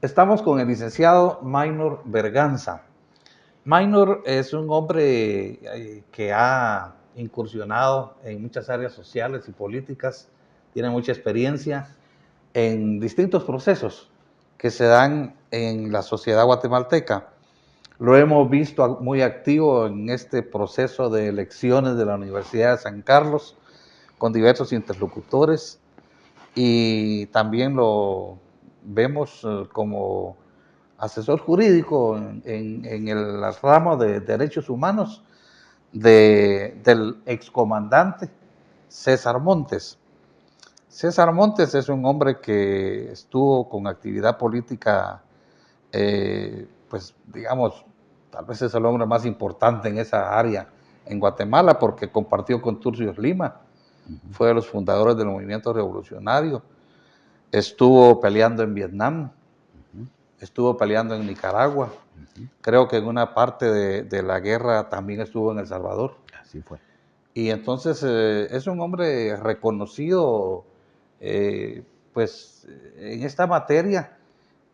Estamos con el licenciado Maynor Berganza. Maynor es un hombre que ha incursionado en muchas áreas sociales y políticas, tiene mucha experiencia en distintos procesos que se dan en la sociedad guatemalteca. Lo hemos visto muy activo en este proceso de elecciones de la Universidad de San Carlos, con diversos interlocutores, y también lo vemos como asesor jurídico en el ramo de derechos humanos del excomandante César Montes. César Montes es un hombre que estuvo con actividad política, pues digamos, tal vez es el hombre más importante en esa área en Guatemala, porque compartió con Turcios Lima, fue de los fundadores del movimiento revolucionario, estuvo peleando en Vietnam, estuvo peleando en Nicaragua, creo que en una parte de la guerra también estuvo en El Salvador. Así fue. Y entonces es un hombre reconocido, pues, en esta materia.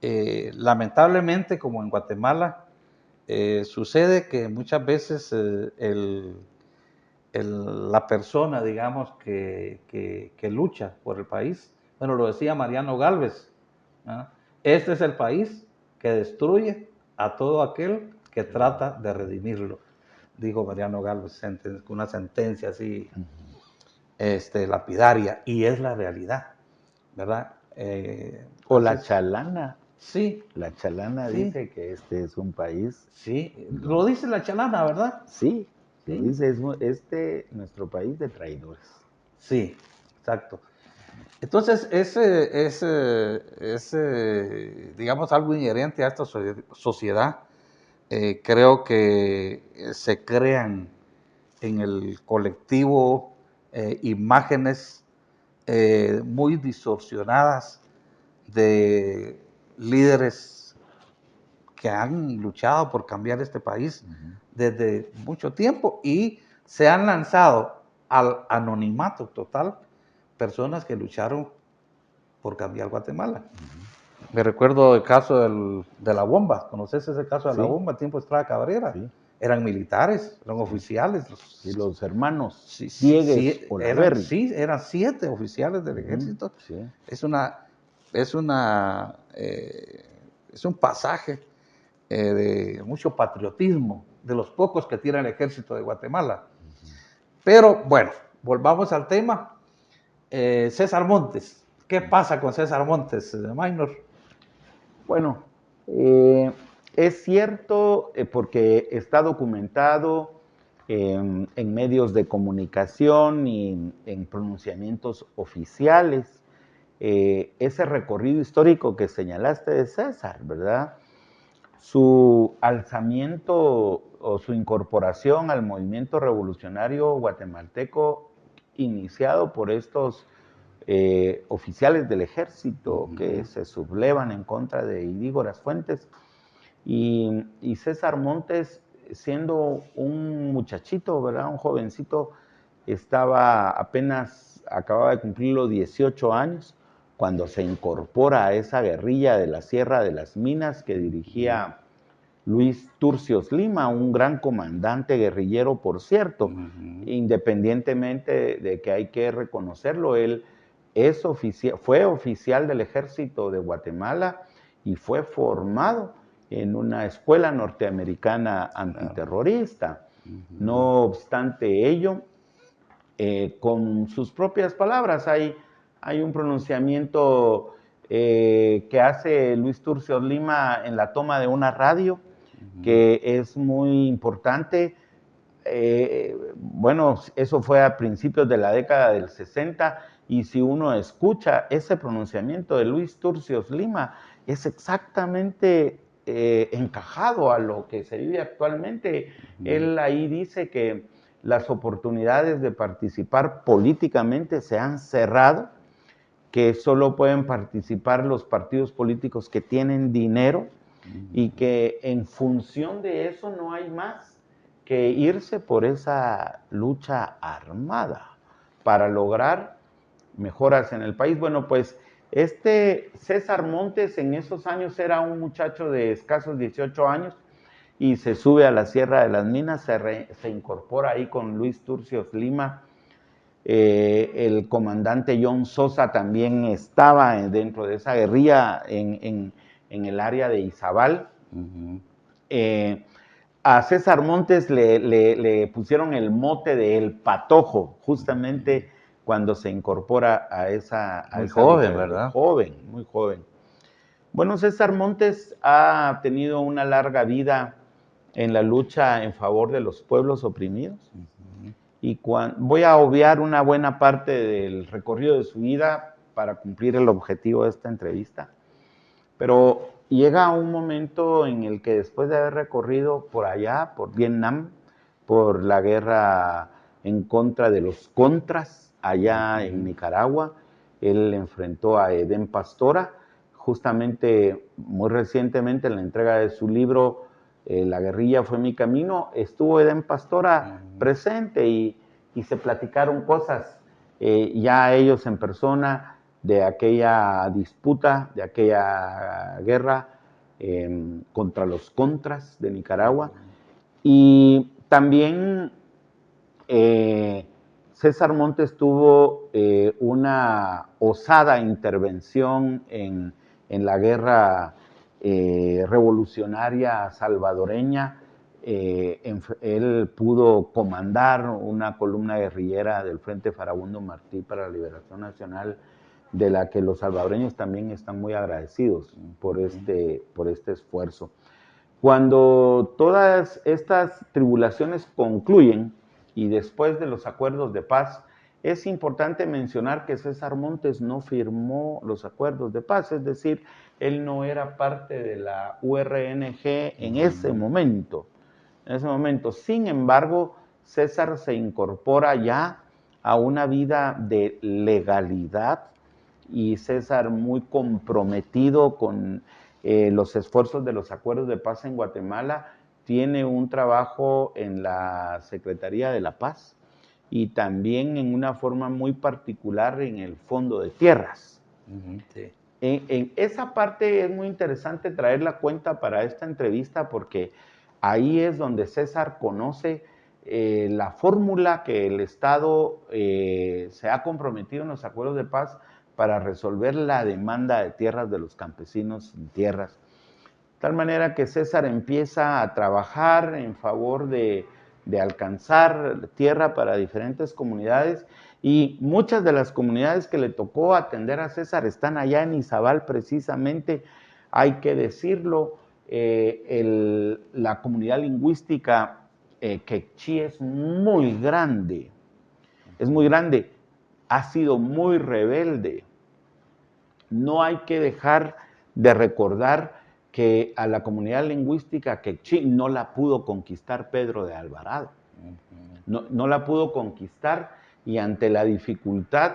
Lamentablemente, como en Guatemala, sucede que muchas veces la persona, digamos, que lucha por el país, bueno, lo decía Mariano Gálvez, ¿ah? Este es el país que destruye a todo aquel que trata de redimirlo, dijo Mariano Gálvez, una sentencia así lapidaria, y es la realidad, ¿verdad? O la chalana. Sí. La chalana Sí. dice que este es un país. Sí, lo dice la chalana, ¿verdad? Sí, Sí. lo dice, es nuestro país de traidores. Sí, exacto. Entonces, digamos, algo inherente a esta sociedad. Creo que se crean en el colectivo imágenes muy distorsionadas de líderes que han luchado por cambiar este país desde mucho tiempo y se han lanzado al anonimato total personas que lucharon por cambiar Guatemala. Me recuerdo el caso de la bomba. ¿Conoces ese caso de la bomba? Tiempo Estrada Cabrera. Sí. Eran militares, eran oficiales. Y los hermanos Diegues Olaverri. Sí, eran 7 oficiales del ejército. Sí. Es un pasaje de mucho patriotismo, de los pocos que tiene el ejército de Guatemala. Pero bueno, volvamos al tema. César Montes. ¿Qué pasa con César Montes, Maynor? Bueno, es cierto porque está documentado en medios de comunicación y en pronunciamientos oficiales ese recorrido histórico que señalaste de César, ¿verdad? Su alzamiento o su incorporación al movimiento revolucionario guatemalteco iniciado por estos oficiales del ejército que se sublevan en contra de Idígoras Fuentes y César Montes, siendo un muchachito, ¿verdad? Un jovencito, acababa de cumplir los 18 años cuando se incorpora a esa guerrilla de la Sierra de las Minas que dirigía Luis Turcios Lima, un gran comandante guerrillero, por cierto. Independientemente de que hay que reconocerlo, él fue oficial del ejército de Guatemala y fue formado en una escuela norteamericana antiterrorista. No obstante ello, con sus propias palabras, hay un pronunciamiento que hace Luis Turcios Lima en la toma de una radio, que es muy importante. Bueno, eso fue a principios de la década del 60, y si uno escucha ese pronunciamiento de Luis Turcios Lima, es exactamente encajado a lo que se vive actualmente. Él ahí dice que las oportunidades de participar políticamente se han cerrado, que solo pueden participar los partidos políticos que tienen dinero, y que en función de eso no hay más que irse por esa lucha armada para lograr mejoras en el país. Bueno, pues Este César Montes en esos años era un muchacho de escasos 18 años y se sube a la Sierra de las Minas, se incorpora ahí con Luis Turcios Lima. El comandante John Sosa también estaba dentro de esa guerrilla en el área de Izabal. A César Montes le pusieron el mote de El Patojo, justamente cuando se incorpora a esa Muy joven, guerrilla. ¿verdad? Joven, muy joven. Bueno, César Montes ha tenido una larga vida en la lucha en favor de los pueblos oprimidos. Y voy a obviar una buena parte del recorrido de su vida para cumplir el objetivo de esta entrevista. Pero llega un momento en el que después de haber recorrido por allá, por Vietnam, por la guerra en contra de los contras allá en Nicaragua, él enfrentó a Edén Pastora, justamente muy recientemente en la entrega de su libro La guerrilla fue mi camino, estuvo Edén Pastora presente y se platicaron cosas, ya ellos en persona, de aquella disputa, de aquella guerra contra los contras de Nicaragua. Y también César Montes tuvo una osada intervención en la guerra revolucionaria salvadoreña. Él pudo comandar una columna guerrillera del Frente Farabundo Martí para la Liberación Nacional, de la que los salvadoreños también están muy agradecidos por este esfuerzo. Cuando todas estas tribulaciones concluyen y después de los acuerdos de paz, es importante mencionar que César Montes no firmó los acuerdos de paz, es decir, él no era parte de la URNG en ese momento. Sin embargo, César se incorpora ya a una vida de legalidad y César muy comprometido con los esfuerzos de los acuerdos de paz en Guatemala, tiene un trabajo en la Secretaría de la Paz y también en una forma muy particular en el Fondo de Tierras. Sí. En esa parte es muy interesante traerla a cuenta para esta entrevista porque ahí es donde César conoce la fórmula que el Estado se ha comprometido en los acuerdos de paz para resolver la demanda de tierras de los campesinos sin tierras. De tal manera que César empieza a trabajar en favor de alcanzar tierra para diferentes comunidades y muchas de las comunidades que le tocó atender a César están allá en Izabal precisamente, hay que decirlo, la comunidad lingüística quechí es muy grande, ha sido muy rebelde. No hay que dejar de recordar que a la comunidad lingüística quechí no la pudo conquistar Pedro de Alvarado. No la pudo conquistar y ante la dificultad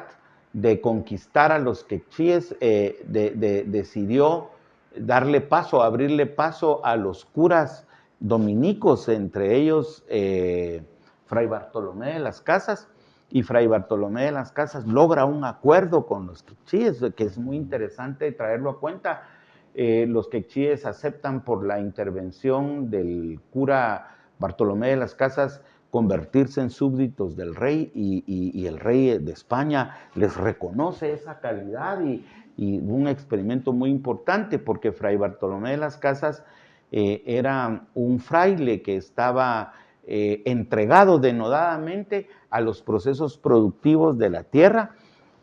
de conquistar a los quechíes, decidió darle paso, abrirle paso a los curas dominicos, entre ellos Fray Bartolomé de las Casas, y Fray Bartolomé de las Casas logra un acuerdo con los quechíes, que es muy interesante traerlo a cuenta. Los quechíes aceptan por la intervención del cura Bartolomé de las Casas convertirse en súbditos del rey y el rey de España les reconoce esa calidad y un experimento muy importante porque Fray Bartolomé de las Casas era un fraile que estaba entregado denodadamente a los procesos productivos de la tierra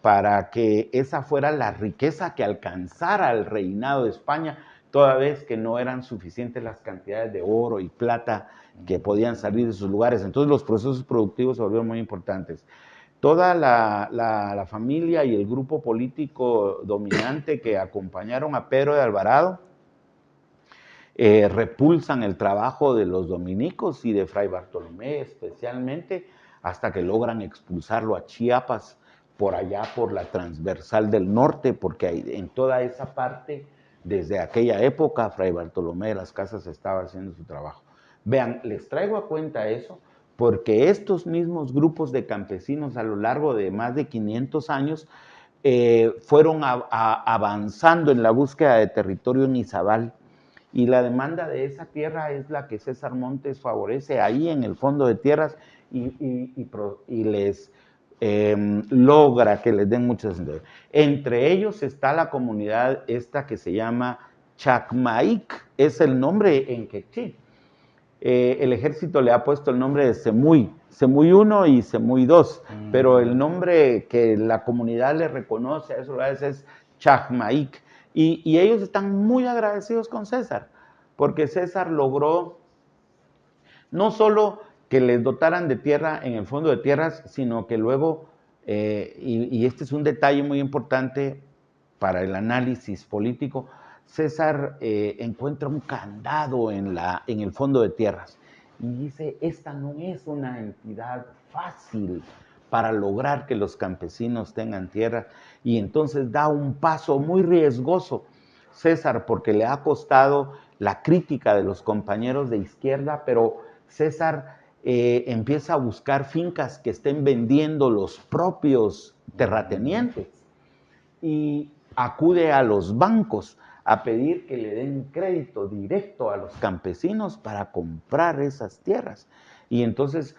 para que esa fuera la riqueza que alcanzara el reinado de España, toda vez que no eran suficientes las cantidades de oro y plata que podían salir de sus lugares. Entonces los procesos productivos se volvieron muy importantes. Toda la familia y el grupo político dominante que acompañaron a Pedro de Alvarado repulsan el trabajo de los dominicos y de Fray Bartolomé especialmente, hasta que logran expulsarlo a Chiapas, por allá por la transversal del norte, porque en toda esa parte, desde aquella época, Fray Bartolomé de las Casas estaba haciendo su trabajo. Vean, les traigo a cuenta eso, porque estos mismos grupos de campesinos a lo largo de más de 500 años fueron avanzando en la búsqueda de territorio en Izabal, y la demanda de esa tierra es la que César Montes favorece ahí en el fondo de tierras y les logra que les den muchos. Entre ellos está la comunidad esta que se llama Chacmaic, es el nombre en quechí. El ejército le ha puesto el nombre de Semuy 1 y Semuy 2, pero el nombre que la comunidad le reconoce a esos lugares es Chacmaic. Y ellos están muy agradecidos con César, porque César logró no solo que les dotaran de tierra en el fondo de tierras, sino que luego, y este es un detalle muy importante para el análisis político, César encuentra un candado en el fondo de tierras y dice, esta no es una entidad fácil para lograr que los campesinos tengan tierra, y entonces da un paso muy riesgoso César, porque le ha costado la crítica de los compañeros de izquierda, pero César empieza a buscar fincas que estén vendiendo los propios terratenientes y acude a los bancos a pedir que le den crédito directo a los campesinos para comprar esas tierras. Y entonces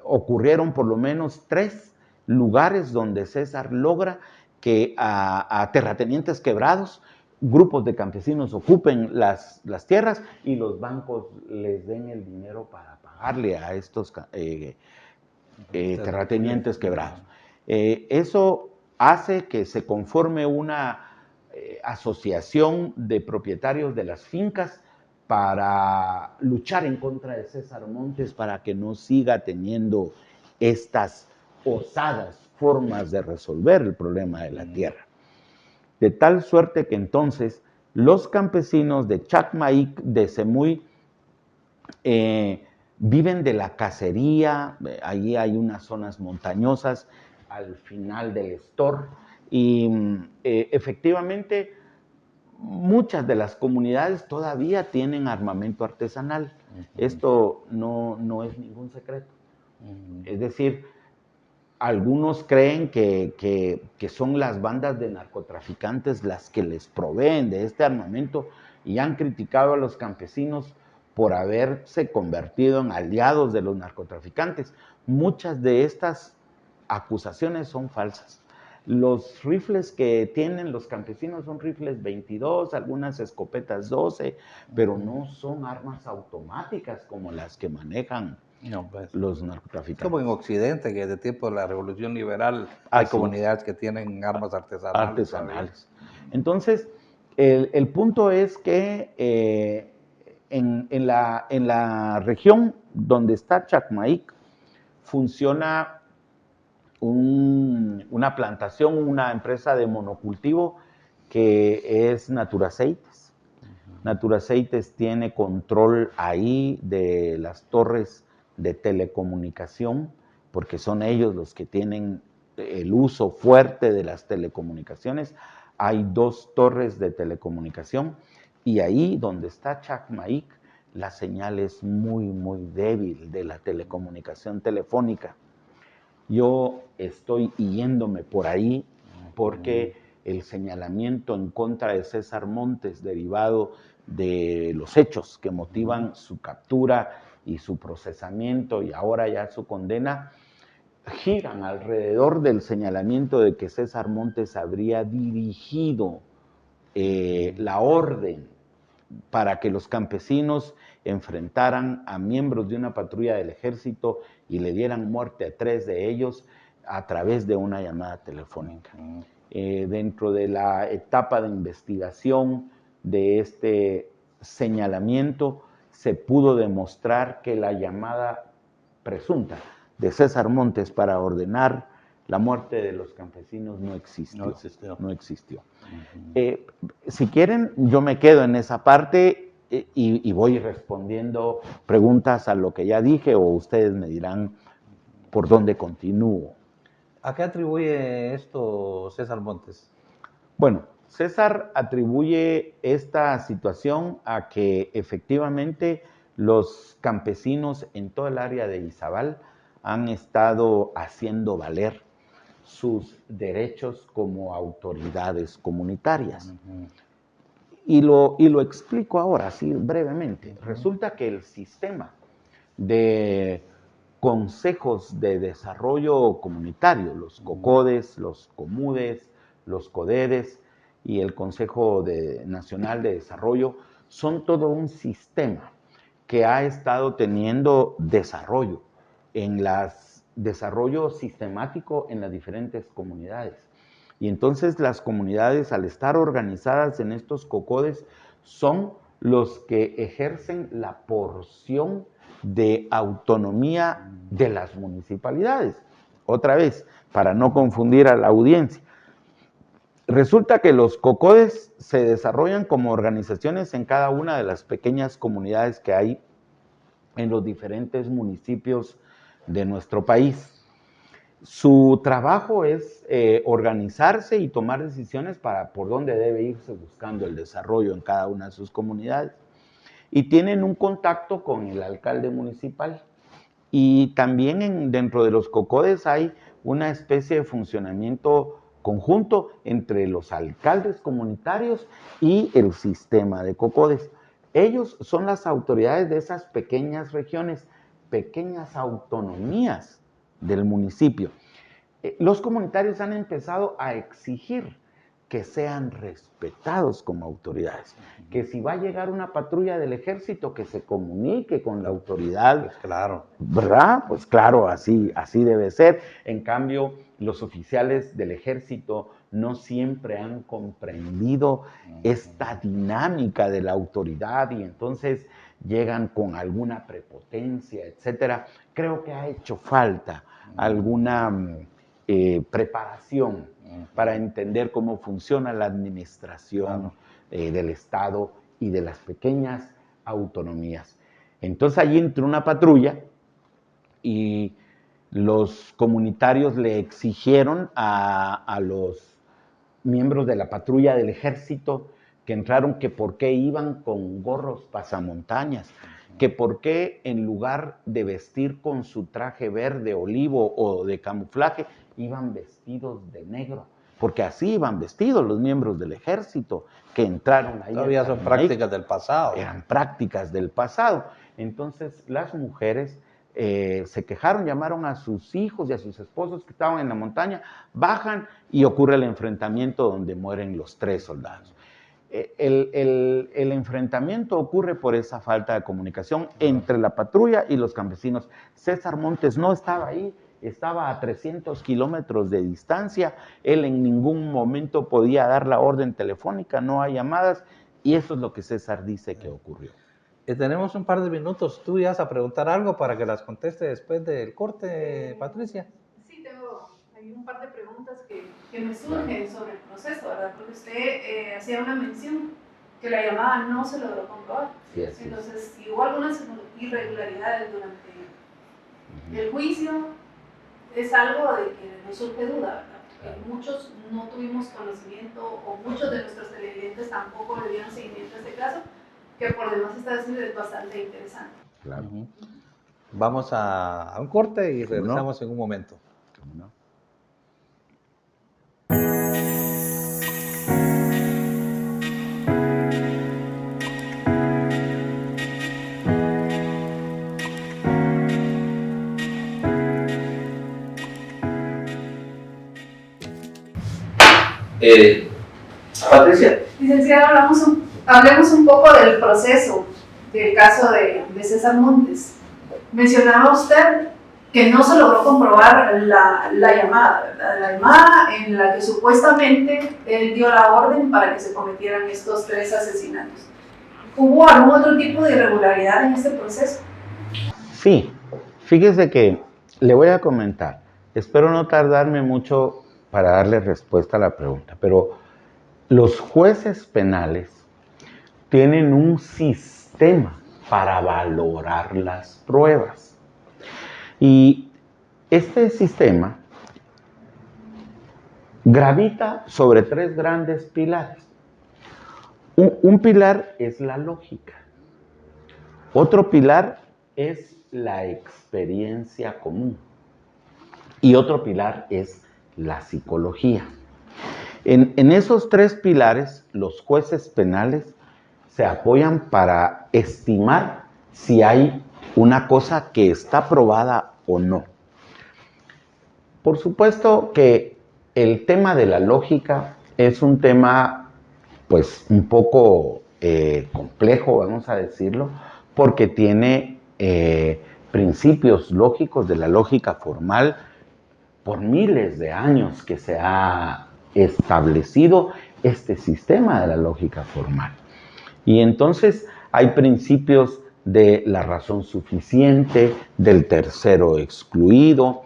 ocurrieron por lo menos 3 lugares donde César logra que a terratenientes quebrados, grupos de campesinos ocupen las tierras y los bancos les den el dinero para pagarle a estos terratenientes quebrados. Eso hace que se conforme una asociación de propietarios de las fincas para luchar en contra de César Montes para que no siga teniendo estas osadas formas de resolver el problema de la tierra. De tal suerte que entonces los campesinos de Chacmaic, de Semuy, viven de la cacería. Allí hay unas zonas montañosas al final del Estor, y efectivamente muchas de las comunidades todavía tienen armamento artesanal. Esto no es ningún secreto. Es decir, algunos creen que son las bandas de narcotraficantes las que les proveen de este armamento y han criticado a los campesinos por haberse convertido en aliados de los narcotraficantes. Muchas de estas acusaciones son falsas. Los rifles que tienen los campesinos son rifles 22, algunas escopetas 12, pero no son armas automáticas como las que manejan los narcotraficantes. Como en Occidente, que desde el tiempo de la Revolución Liberal hay comunidades que tienen armas artesanales. Entonces, el punto es que en la región donde está Chacmaic funciona una plantación, una empresa de monocultivo que es Naturaceites. Naturaceites tiene control ahí de las torres de telecomunicación, porque son ellos los que tienen el uso fuerte de las telecomunicaciones. Hay 2 torres de telecomunicación y ahí donde está Chacmaic, la señal es muy, muy débil de la telecomunicación telefónica. Yo estoy yéndome por ahí porque el señalamiento en contra de César Montes, derivado de los hechos que motivan su captura y su procesamiento y ahora ya su condena, giran alrededor del señalamiento de que César Montes habría dirigido la orden para que los campesinos enfrentaran a miembros de una patrulla del ejército y le dieran muerte a 3 de ellos a través de una llamada telefónica. Dentro de la etapa de investigación de este señalamiento, se pudo demostrar que la llamada presunta de César Montes para ordenar la muerte de los campesinos no existió. Si quieren, yo me quedo en esa parte y voy respondiendo preguntas a lo que ya dije, o ustedes me dirán por dónde continúo. ¿A qué atribuye esto César Montes? Bueno, César atribuye esta situación a que efectivamente los campesinos en toda el área de Izabal han estado haciendo valer sus derechos como autoridades comunitarias. Y lo explico ahora, así brevemente. Resulta que el sistema de consejos de desarrollo comunitario, los COCODES, los COMUDES, los CODEDES y el Consejo Nacional de Desarrollo, son todo un sistema que ha estado teniendo desarrollo sistemático en las diferentes comunidades. Y entonces las comunidades, al estar organizadas en estos COCODES, son los que ejercen la porción de autonomía de las municipalidades. Otra vez, para no confundir a la audiencia. Resulta que los COCODES se desarrollan como organizaciones en cada una de las pequeñas comunidades que hay en los diferentes municipios de nuestro país. Su trabajo es organizarse y tomar decisiones por dónde debe irse buscando el desarrollo en cada una de sus comunidades. Y tienen un contacto con el alcalde municipal. Y también dentro de los COCODES hay una especie de funcionamiento conjunto entre los alcaldes comunitarios y el sistema de COCODES. Ellos son las autoridades de esas pequeñas regiones, pequeñas autonomías del municipio. Los comunitarios han empezado a exigir que sean respetados como autoridades, que si va a llegar una patrulla del ejército, que se comunique con la autoridad. Pues claro. ¿Verdad? Pues claro, así debe ser. En cambio, los oficiales del ejército no siempre han comprendido esta dinámica de la autoridad y entonces llegan con alguna prepotencia, etcétera. Creo que ha hecho falta alguna preparación para entender cómo funciona la administración del Estado y de las pequeñas autonomías. Entonces allí entró una patrulla y los comunitarios le exigieron a los miembros de la patrulla del ejército que entraron que por qué iban con gorros pasamontañas, que por qué en lugar de vestir con su traje verde, olivo o de camuflaje, iban vestidos de negro, porque así iban vestidos los miembros del ejército que entraron ahí. Todavía son prácticas del pasado. Eran prácticas del pasado. Entonces las mujeres se quejaron, llamaron a sus hijos y a sus esposos que estaban en la montaña, bajan y ocurre el enfrentamiento donde mueren los 3 soldados. El enfrentamiento ocurre por esa falta de comunicación entre la patrulla y los campesinos. César Montes no estaba ahí, estaba a 300 kilómetros de distancia, él en ningún momento podía dar la orden telefónica, no hay llamadas, y eso es lo que César dice que ocurrió. Tenemos un par de minutos, tú ibas a preguntar algo para que las conteste después del corte, Patricia. Sí, tengo hay un par de preguntas que me surgen sobre el proceso, ¿verdad? Porque usted hacía una mención que la llamada no se logró comprobar. Sí, entonces, si hubo algunas irregularidades durante el juicio, es algo de que no surge duda, ¿verdad? Porque muchos no tuvimos conocimiento o muchos de nuestros televidentes tampoco le dieron seguimiento a este caso, que por demás está diciendo es bastante interesante. Claro. Vamos a un corte y regresamos en un momento. ¿No? Patricia. Licenciado, hablemos un poco del proceso del caso de César Montes. Mencionaba usted que no se logró comprobar la llamada, ¿verdad? La llamada en la que supuestamente él dio la orden para que se cometieran estos 3 asesinatos. ¿Hubo algún otro tipo de irregularidad en este proceso? Sí, fíjese que le voy a comentar. Espero no tardarme mucho para darle respuesta a la pregunta, pero los jueces penales tienen un sistema para valorar las pruebas. Y este sistema gravita sobre 3 grandes pilares. Un pilar es la lógica. Otro pilar es la experiencia común. Y otro pilar es la psicología. En esos tres pilares, los jueces penales se apoyan para estimar si hay una cosa que está probada o no. Por supuesto que el tema de la lógica es un tema, pues, un poco complejo, vamos a decirlo, porque tiene principios lógicos de la lógica formal por miles de años que se ha establecido este sistema de la lógica formal. Y entonces hay principios de la razón suficiente, del tercero excluido.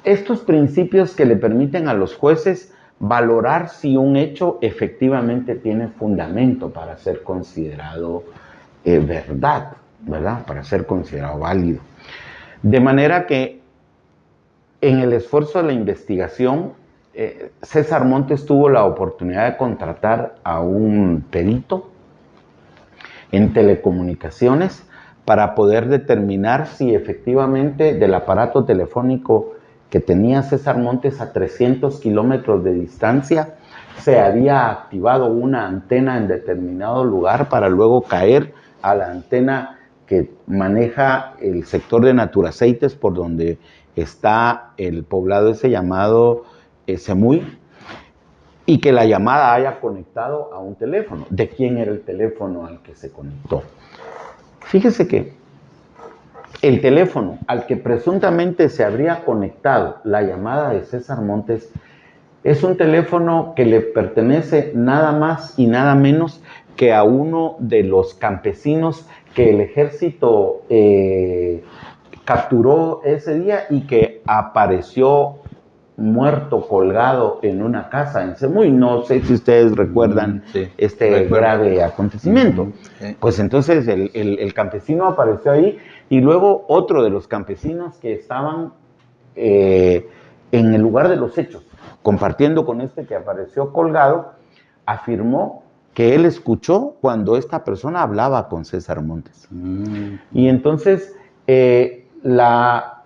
Estos principios que le permiten a los jueces valorar si un hecho efectivamente tiene fundamento para ser considerado verdad, ¿verdad? Para ser considerado válido. De manera que en el esfuerzo de la investigación, César Montes tuvo la oportunidad de contratar a un perito en telecomunicaciones para poder determinar si efectivamente del aparato telefónico que tenía César Montes a 300 kilómetros de distancia se había activado una antena en determinado lugar para luego caer a la antena que maneja el sector de Naturaceites, por donde está el poblado ese llamado Semuy, y que la llamada haya conectado a un teléfono. ¿De quién era el teléfono al que se conectó? Fíjese que el teléfono al que presuntamente se habría conectado la llamada de César Montes es un teléfono que le pertenece nada más y nada menos que a uno de los campesinos que el ejército capturó ese día y que apareció muerto, colgado en una casa en Semuy. No sé si ustedes recuerdan grave acontecimiento. Pues entonces el campesino apareció ahí y luego otro de los campesinos que estaban en el lugar de los hechos, compartiendo con este que apareció colgado, afirmó que él escuchó cuando esta persona hablaba con César Montes. Y entonces,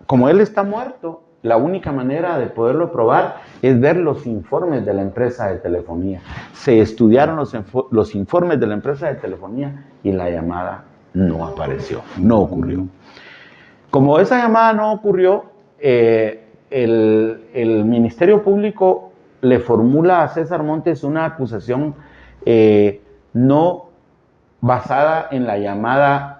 como él está muerto, la única manera de poderlo probar es ver los informes de la empresa de telefonía. Se estudiaron los informes de la empresa de telefonía y la llamada no apareció, no ocurrió. Como esa llamada no ocurrió, el Ministerio Público le formula a César Montes una acusación no basada en la llamada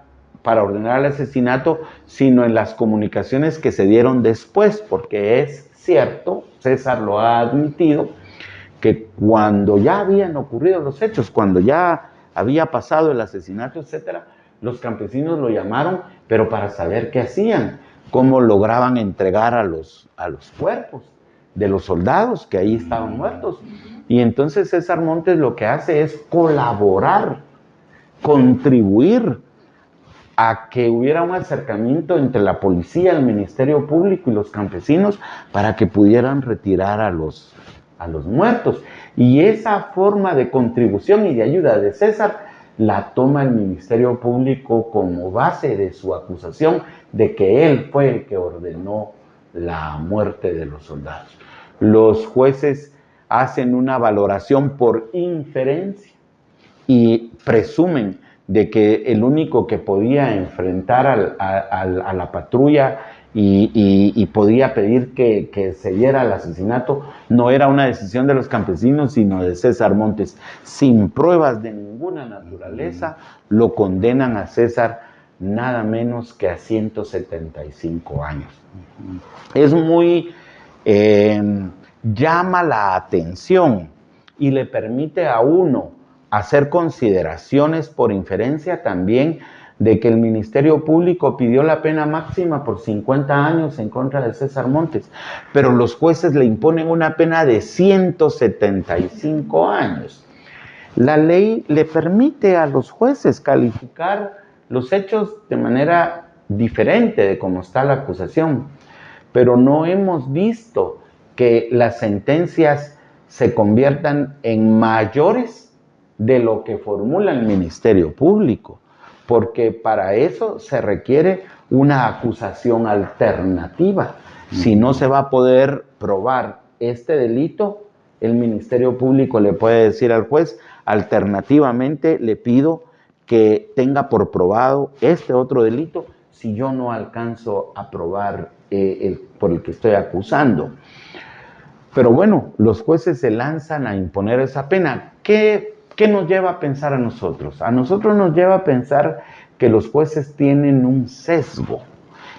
para ordenar el asesinato, sino en las comunicaciones que se dieron después, porque es cierto, César lo ha admitido, que cuando ya habían ocurrido los hechos, cuando ya había pasado el asesinato, etcétera, los campesinos lo llamaron, pero para saber qué hacían, cómo lograban entregar a los cuerpos de los soldados que ahí estaban muertos. Y entonces César Montes lo que hace es colaborar, contribuir a que hubiera un acercamiento entre la policía, el Ministerio Público y los campesinos para que pudieran retirar a los muertos. Y esa forma de contribución y de ayuda de César la toma el Ministerio Público como base de su acusación de que él fue el que ordenó la muerte de los soldados. Los jueces hacen una valoración por inferencia y presumen de que el único que podía enfrentar a la patrulla y podía pedir que se diera el asesinato no era una decisión de los campesinos, sino de César Montes. Sin pruebas de ninguna naturaleza, lo condenan a César nada menos que a 175 años. Es muy... llama la atención y le permite a uno hacer consideraciones por inferencia también de que el Ministerio Público pidió la pena máxima por 50 años en contra de César Montes, pero los jueces le imponen una pena de 175 años. La ley le permite a los jueces calificar los hechos de manera diferente de cómo está la acusación, pero no hemos visto que las sentencias se conviertan en mayores de lo que formula el Ministerio Público, porque para eso se requiere una acusación alternativa. Si no se va a poder probar este delito, el Ministerio Público le puede decir al juez, alternativamente le pido que tenga por probado este otro delito si yo no alcanzo a probar por el que estoy acusando. Pero bueno, los jueces se lanzan a imponer esa pena. ¿Qué nos lleva a pensar a nosotros? A nosotros nos lleva a pensar que los jueces tienen un sesgo.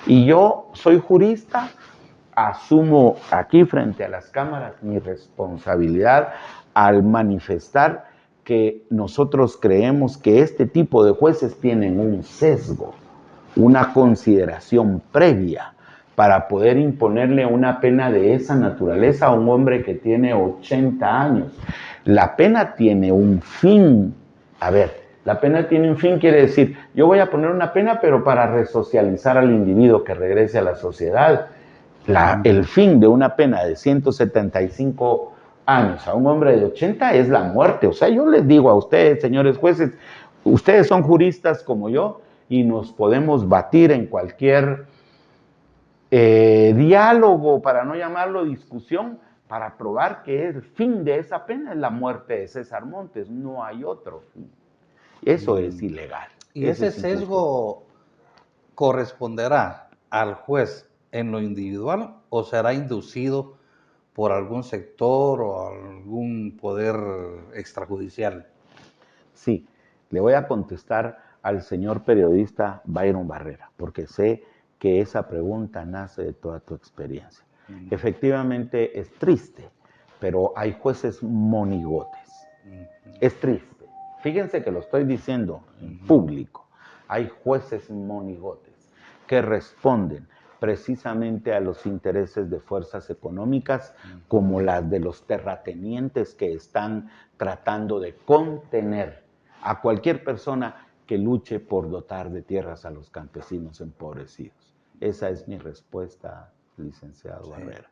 Y yo soy jurista, asumo aquí frente a las cámaras mi responsabilidad al manifestar que nosotros creemos que este tipo de jueces tienen un sesgo, una consideración previa para poder imponerle una pena de esa naturaleza a un hombre que tiene 80 años. La pena tiene un fin. A ver, la pena tiene un fin, quiere decir, yo voy a poner una pena, pero para resocializar al individuo que regrese a la sociedad. El fin de una pena de 175 años a un hombre de 80 es la muerte. O sea, yo les digo a ustedes, señores jueces, ustedes son juristas como yo y nos podemos batir en cualquier diálogo, para no llamarlo discusión, para probar que el fin de esa pena es la muerte de César Montes. No hay otro fin. Eso es ilegal. ¿Y ese sesgo corresponderá al juez en lo individual o será inducido por algún sector o algún poder extrajudicial? Sí, le voy a contestar al señor periodista Byron Barrera, porque sé que esa pregunta nace de toda tu experiencia. Efectivamente es triste, pero hay jueces monigotes. Es triste. Fíjense que lo estoy diciendo en público. Hay jueces monigotes que responden precisamente a los intereses de fuerzas económicas como las de los terratenientes que están tratando de contener a cualquier persona que luche por dotar de tierras a los campesinos empobrecidos. Esa es mi respuesta, licenciado Barrera.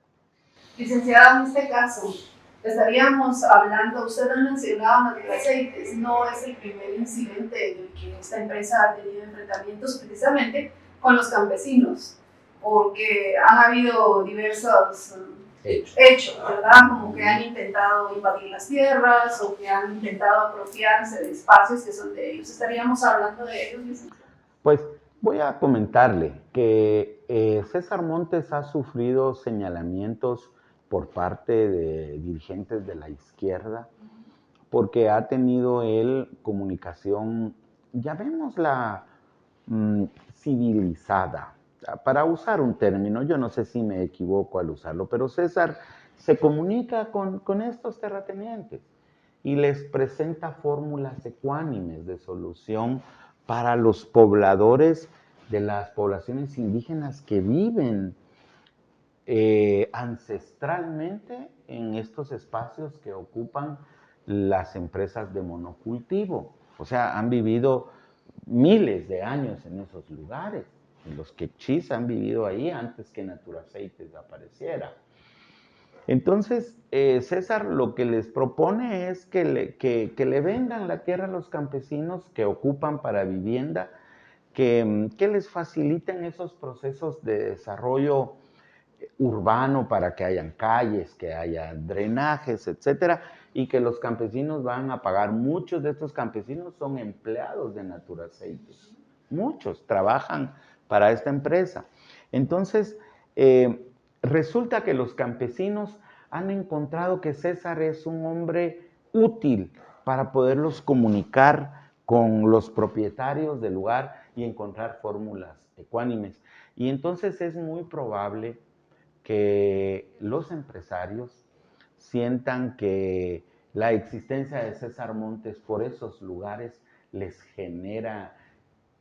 Licenciado, en este caso, estaríamos hablando, usted ha mencionado Naturaceites, no es el primer incidente en el que esta empresa ha tenido enfrentamientos precisamente con los campesinos, porque han habido diversos hechos, ¿verdad? Como que han intentado invadir las tierras o que han intentado apropiarse de espacios que son de ellos. ¿Estaríamos hablando de ellos, licenciado? Pues voy a comentarle que César Montes ha sufrido señalamientos por parte de dirigentes de la izquierda, porque ha tenido él comunicación, llamémosla civilizada, para usar un término, yo no sé si me equivoco al usarlo, pero César se comunica con estos terratenientes y les presenta fórmulas ecuánimes de solución para los pobladores de las poblaciones indígenas que viven ancestralmente en estos espacios que ocupan las empresas de monocultivo. O sea, han vivido miles de años en esos lugares. Los quechís han vivido ahí antes que Naturaceites apareciera. Entonces, César lo que les propone es que le vendan la tierra a los campesinos que ocupan para vivienda, que les faciliten esos procesos de desarrollo urbano para que hayan calles, que haya drenajes, etcétera, y que los campesinos van a pagar. Muchos de estos campesinos son empleados de Naturaceites. Muchos trabajan para esta empresa. Entonces, resulta que los campesinos han encontrado que César es un hombre útil para poderlos comunicar con los propietarios del lugar y encontrar fórmulas ecuánimes. Y entonces es muy probable que los empresarios sientan que la existencia de César Montes por esos lugares les genera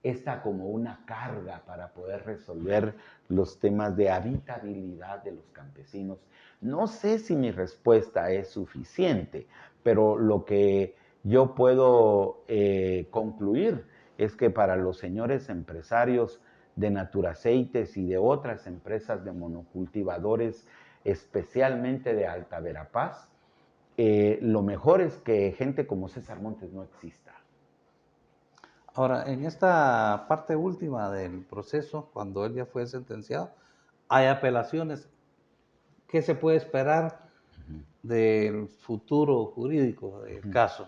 esta como una carga para poder resolver los temas de habitabilidad de los campesinos. No sé si mi respuesta es suficiente, pero lo que yo puedo concluir es que para los señores empresarios de Naturaceites y de otras empresas de monocultivadores, especialmente de Alta Verapaz, lo mejor es que gente como César Montes no exista. Ahora, en esta parte última del proceso, cuando él ya fue sentenciado, hay apelaciones. ¿Qué se puede esperar del futuro jurídico del caso?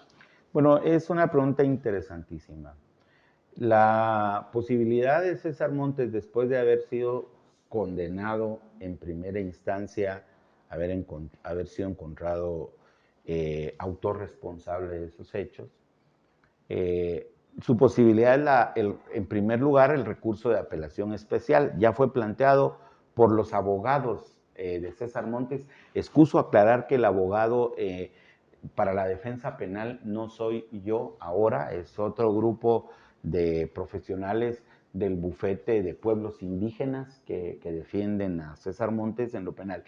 Bueno, es una pregunta interesantísima. La posibilidad de César Montes, después de haber sido condenado en primera instancia, haber sido encontrado autor responsable de esos hechos, su posibilidad es, en primer lugar, el recurso de apelación especial. Ya fue planteado por los abogados de César Montes. Excuso aclarar que el abogado para la defensa penal no soy yo ahora, es otro grupo de profesionales del bufete de pueblos indígenas que defienden a César Montes en lo penal.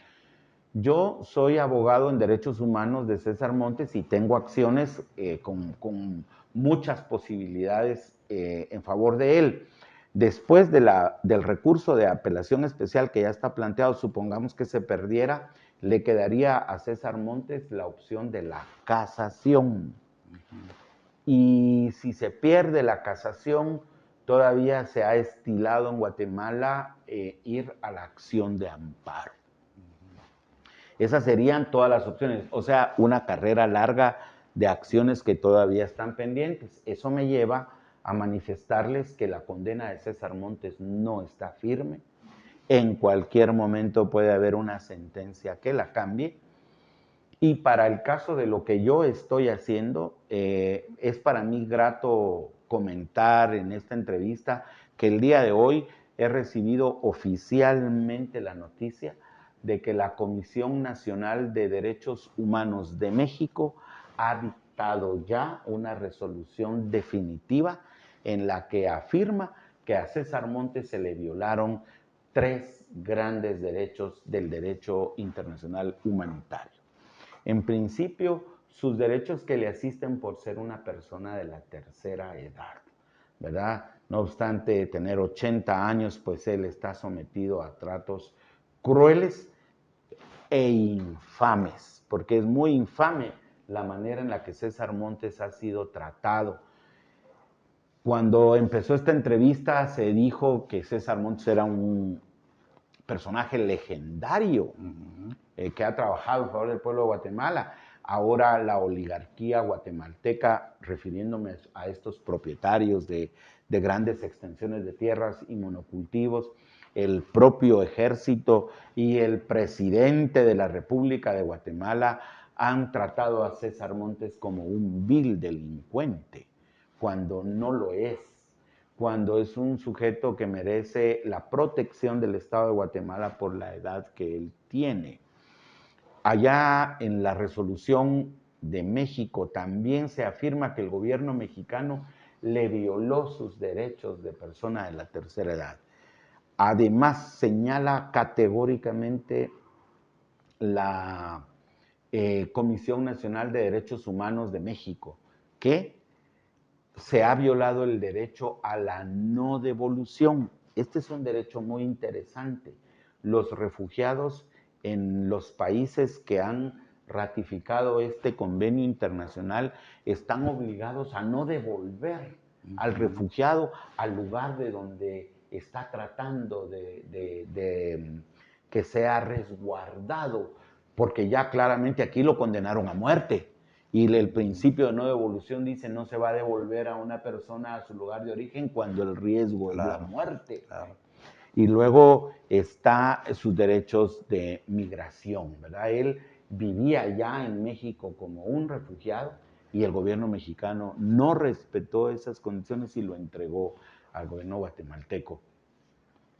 Yo soy abogado en derechos humanos de César Montes y tengo acciones con muchas posibilidades en favor de él. Después del recurso de apelación especial que ya está planteado, supongamos que se perdiera, le quedaría a César Montes la opción de la casación. Y si se pierde la casación, todavía se ha estilado en Guatemala ir a la acción de amparo. Esas serían todas las opciones, o sea, una carrera larga de acciones que todavía están pendientes. Eso me lleva a manifestarles que la condena de César Montes no está firme. En cualquier momento puede haber una sentencia que la cambie. Y para el caso de lo que yo estoy haciendo, es para mí grato comentar en esta entrevista que el día de hoy he recibido oficialmente la noticia de que la Comisión Nacional de Derechos Humanos de México ha dictado ya una resolución definitiva en la que afirma que a César Montes se le violaron 3 grandes derechos del derecho internacional humanitario. En principio, sus derechos que le asisten por ser una persona de la tercera edad, ¿verdad? No obstante tener 80 años, pues él está sometido a tratos crueles e infames, porque es muy infame la manera en la que César Montes ha sido tratado. Cuando empezó esta entrevista se dijo que César Montes era un personaje legendario que ha trabajado en favor del pueblo de Guatemala. Ahora la oligarquía guatemalteca, refiriéndome a estos propietarios de grandes extensiones de tierras y monocultivos, el propio ejército y el presidente de la República de Guatemala han tratado a César Montes como un vil delincuente, cuando no lo es, cuando es un sujeto que merece la protección del Estado de Guatemala por la edad que él tiene. Allá en la resolución de México también se afirma que el gobierno mexicano le violó sus derechos de persona de la tercera edad. Además, señala categóricamente la Comisión Nacional de Derechos Humanos de México que se ha violado el derecho a la no devolución. Este es un derecho muy interesante. Los refugiados en los países que han ratificado este convenio internacional están obligados a no devolver al refugiado al lugar de donde está tratando de que sea resguardado, porque ya claramente aquí lo condenaron a muerte. Y el principio de no devolución dice no se va a devolver a una persona a su lugar de origen cuando el riesgo es la muerte. Claro. Y luego está sus derechos de migración, ¿verdad? Él vivía ya en México como un refugiado y el gobierno mexicano no respetó esas condiciones y lo entregó al gobierno guatemalteco.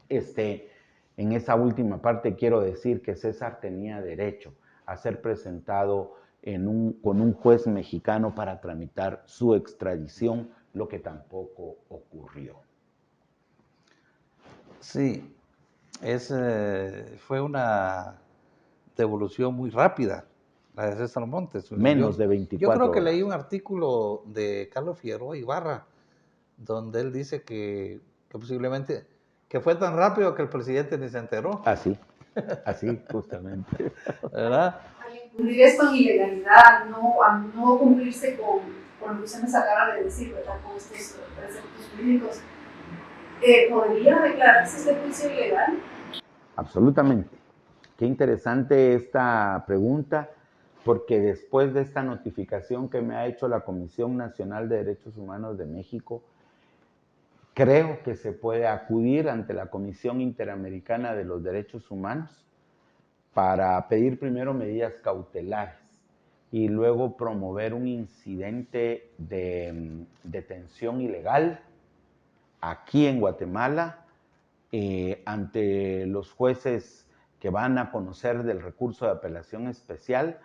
En esa última parte quiero decir que César tenía derecho a ser presentado con un juez mexicano para tramitar su extradición, lo que tampoco ocurrió. Sí, fue una devolución muy rápida, la de César Montes. Menos de 24 Yo creo que horas. leí un artículo de Carlos Figueroa Ibarra, donde él dice que posiblemente que fue tan rápido que el presidente ni se enteró. Así justamente. ¿Verdad? Al incurrir esto en ilegalidad, no cumplirse con lo que usted nos acaba de decir, ¿verdad? Con estos preceptos jurídicos, ¿podría declararse este juicio ilegal? absolutamente. Qué interesante esta pregunta, porque después de esta notificación que me ha hecho la Comisión Nacional de Derechos Humanos de México, creo que se puede acudir ante la Comisión Interamericana de los Derechos Humanos para pedir primero medidas cautelares y luego promover un incidente de detención ilegal aquí en Guatemala ante los jueces que van a conocer del recurso de apelación especial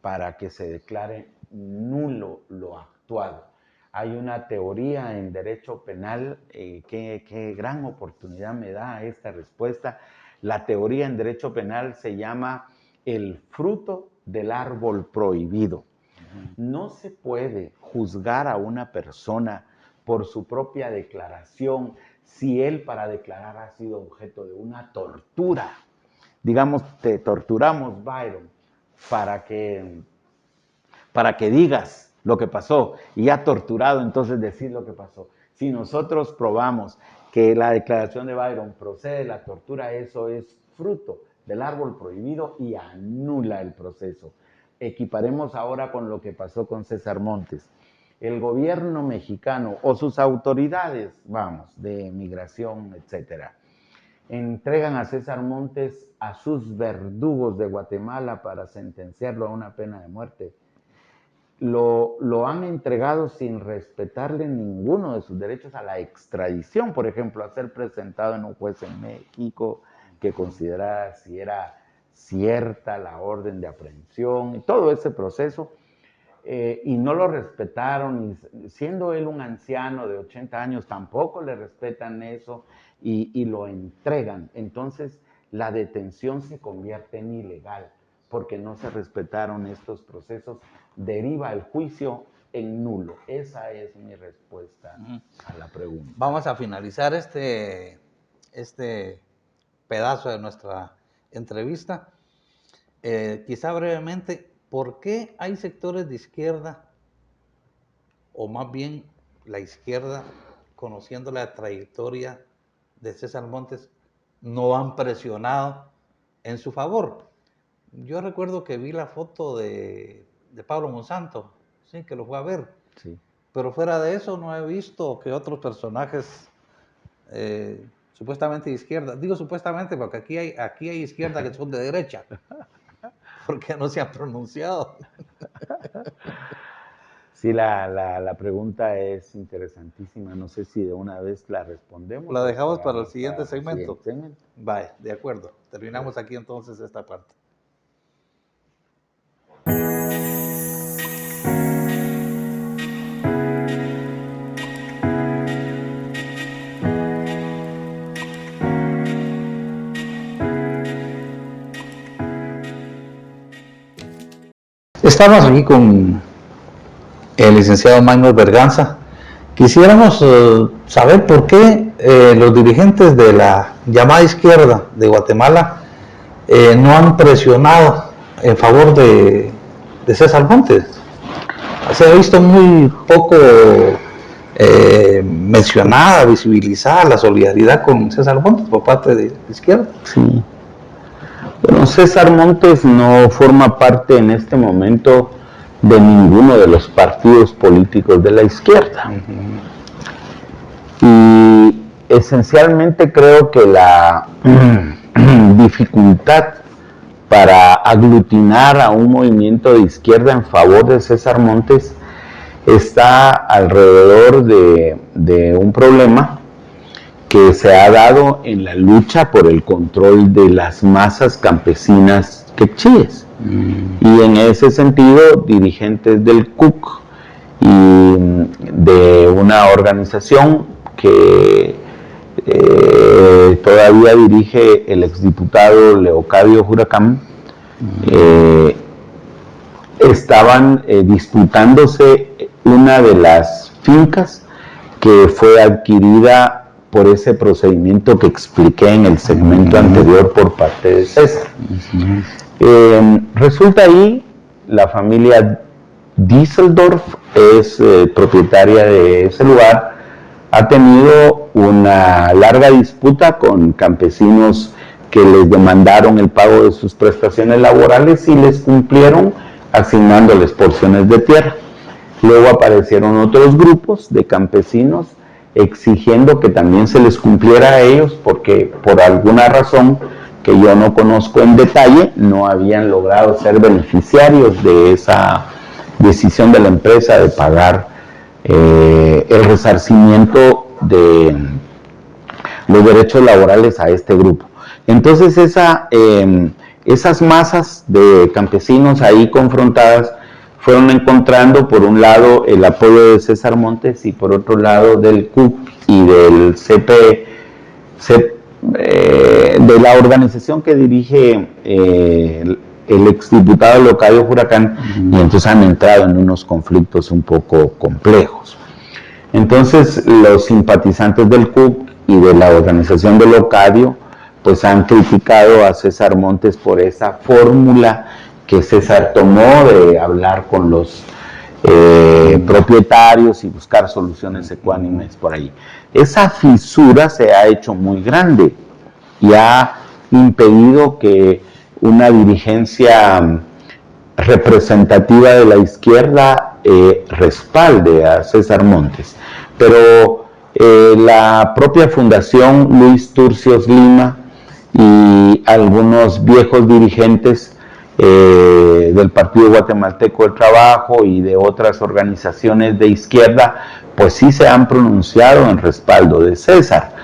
para que se declare nulo lo actuado. Hay una teoría en derecho penal, qué gran oportunidad me da esta respuesta. La teoría en derecho penal se llama el fruto del árbol prohibido. No se puede juzgar a una persona por su propia declaración si él para declarar ha sido objeto de una tortura. Digamos, te torturamos, Byron, para que digas lo que pasó, y ya torturado, entonces decir lo que pasó. Si nosotros probamos que la declaración de Byron procede de la tortura, eso es fruto del árbol prohibido y anula el proceso. Equiparemos ahora con lo que pasó con César Montes. El gobierno mexicano o sus autoridades, de migración, etcétera, entregan a César Montes a sus verdugos de Guatemala para sentenciarlo a una pena de muerte. Lo han entregado sin respetarle ninguno de sus derechos a la extradición, por ejemplo, a ser presentado en un juez en México que considerara si era cierta la orden de aprehensión y todo ese proceso, y no lo respetaron, y siendo él un anciano de 80 años tampoco le respetan eso y lo entregan. Entonces la detención se convierte en ilegal porque no se respetaron estos procesos, deriva el juicio en nulo. Esa es mi respuesta a la pregunta. Vamos a finalizar este pedazo de nuestra entrevista. Quizá brevemente, ¿por qué hay sectores de izquierda, o más bien la izquierda, conociendo la trayectoria de César Montes, no han presionado en su favor? Yo recuerdo que vi la foto de Pablo Monsanto, sí, que lo fue a ver. Sí. Pero fuera de eso no he visto que otros personajes supuestamente de izquierda, digo supuestamente porque aquí hay izquierda que son de derecha, porque no se han pronunciado. Sí, la pregunta es interesantísima. No sé si de una vez la respondemos. La dejamos para el siguiente segmento. segmento. Vale, de acuerdo. Terminamos aquí entonces esta parte. Estamos aquí con el licenciado Maynor Berganza. Quisiéramos saber por qué los dirigentes de la llamada izquierda de Guatemala no han presionado en favor de César Montes. Se ha visto muy poco mencionada, visibilizada la solidaridad con César Montes por parte de la izquierda. Sí. Bueno, César Montes no forma parte en este momento de ninguno de los partidos políticos de la izquierda. Y esencialmente creo que la dificultad para aglutinar a un movimiento de izquierda en favor de César Montes está alrededor de un problema que se ha dado en la lucha por el control de las masas campesinas quechíes. Y en ese sentido, dirigentes del CUC y de una organización que todavía dirige el exdiputado Leocadio Huracán, estaban disputándose una de las fincas que fue adquirida por ese procedimiento que expliqué en el segmento anterior por parte de César. Resulta ahí, la familia Dieseldorf es propietaria de ese lugar, ha tenido una larga disputa con campesinos que les demandaron el pago de sus prestaciones laborales y les cumplieron asignándoles porciones de tierra. Luego aparecieron otros grupos de campesinos exigiendo que también se les cumpliera a ellos porque por alguna razón que yo no conozco en detalle, no habían logrado ser beneficiarios de esa decisión de la empresa de pagar el resarcimiento de los derechos laborales a este grupo. Entonces esas masas de campesinos ahí confrontadas fueron encontrando por un lado el apoyo de César Montes y por otro lado del CUC y del de la organización que dirige el exdiputado Locadio Huracán, y entonces han entrado en unos conflictos un poco complejos. Entonces los simpatizantes del CUC y de la organización de Locadio pues han criticado a César Montes por esa fórmula que César tomó de hablar con los propietarios y buscar soluciones ecuánimes por ahí. Esa fisura se ha hecho muy grande y ha impedido que una dirigencia representativa de la izquierda respalde a César Montes. Pero la propia Fundación Luis Turcios Lima y algunos viejos dirigentes del Partido Guatemalteco del Trabajo y de otras organizaciones de izquierda, pues sí se han pronunciado en respaldo de César.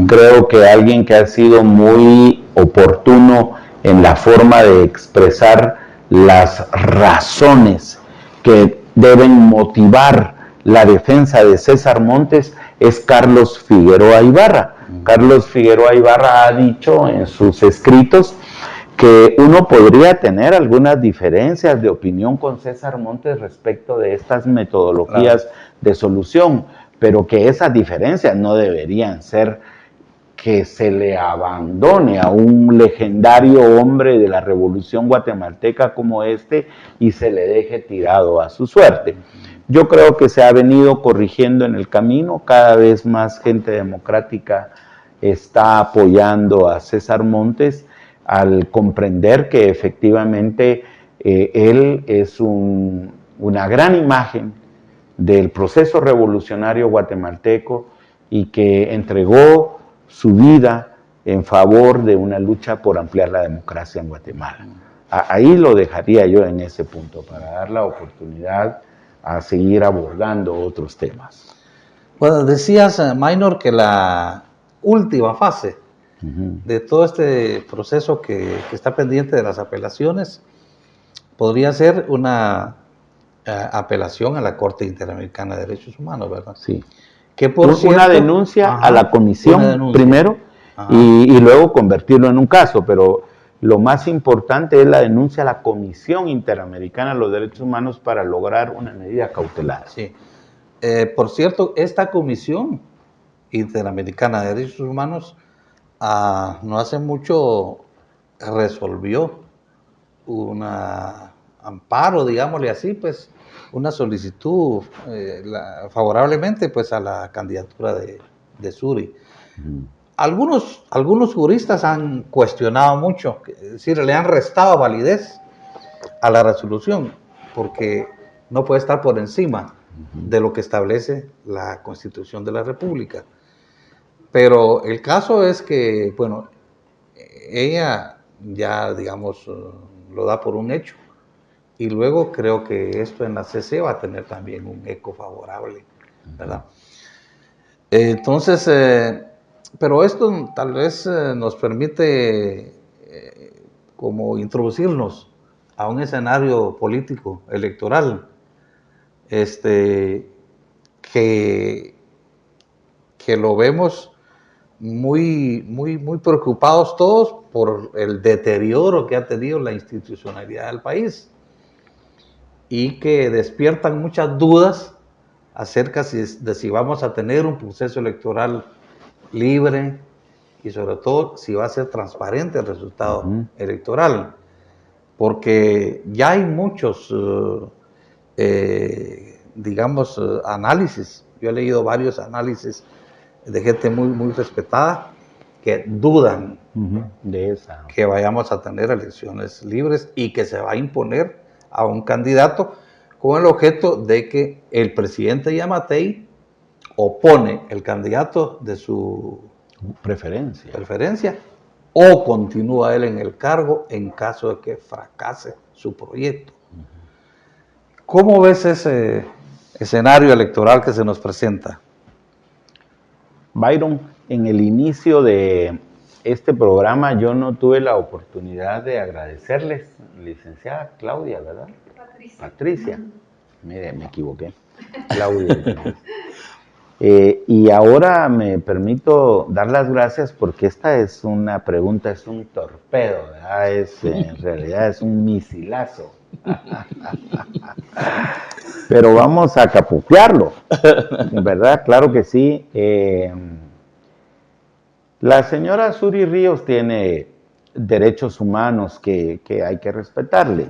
Creo que alguien que ha sido muy oportuno en la forma de expresar las razones que deben motivar la defensa de César Montes es Carlos Figueroa Ibarra. Carlos Figueroa Ibarra ha dicho en sus escritos que uno podría tener algunas diferencias de opinión con César Montes respecto de estas metodologías de solución, pero que esas diferencias no deberían ser que se le abandone a un legendario hombre de la Revolución Guatemalteca como este y se le deje tirado a su suerte. Yo creo que se ha venido corrigiendo en el camino, cada vez más gente democrática está apoyando a César Montes al comprender que efectivamente él es una gran imagen del proceso revolucionario guatemalteco y que entregó su vida en favor de una lucha por ampliar la democracia en Guatemala. Ahí lo dejaría yo en ese punto para dar la oportunidad a seguir abordando otros temas. Bueno, decías, Maynor, que la última fase de todo este proceso que está pendiente de las apelaciones podría ser una apelación a la Corte Interamericana de Derechos Humanos, ¿verdad? Sí. Que por una cierto, denuncia a la comisión primero y luego convertirlo en un caso, pero lo más importante es la denuncia a la Comisión Interamericana de los Derechos Humanos para lograr una medida cautelar. Sí. Por cierto, esta Comisión Interamericana de Derechos Humanos no hace mucho resolvió un amparo, digámosle así, pues una solicitud favorablemente pues a la candidatura de Suri. Algunos juristas han cuestionado mucho, es decir, le han restado validez a la resolución porque no puede estar por encima de lo que establece la Constitución de la República. Pero el caso es que, bueno, ella ya, digamos, lo da por un hecho. Y luego creo que esto en la CC va a tener también un eco favorable, ¿verdad? Entonces, pero esto tal vez nos permite como introducirnos a un escenario político, electoral, que lo vemos muy preocupados todos por el deterioro que ha tenido la institucionalidad del país y que despiertan muchas dudas acerca de si vamos a tener un proceso electoral libre y sobre todo si va a ser transparente el resultado electoral, porque ya hay muchos digamos análisis. Yo he leído varios análisis de gente muy respetada que dudan de esa. que vayamos a tener elecciones libres y que se va a imponer a un candidato con el objeto de que el presidente Yamatei opone el candidato de su preferencia o continúa él en el cargo en caso de que fracase su proyecto. ¿Cómo ves ese escenario electoral que se nos presenta? Byron, en el inicio de este programa yo no tuve la oportunidad de agradecerles, licenciada Claudia, ¿verdad? Patricia. Mire, me equivoqué. Claudia. Y ahora me permito dar las gracias porque esta es una pregunta, es un torpedo, ¿verdad? En realidad es un misilazo. Pero vamos a capupearlo, ¿verdad? Claro que sí. La señora Suri Ríos tiene derechos humanos que hay que respetarle.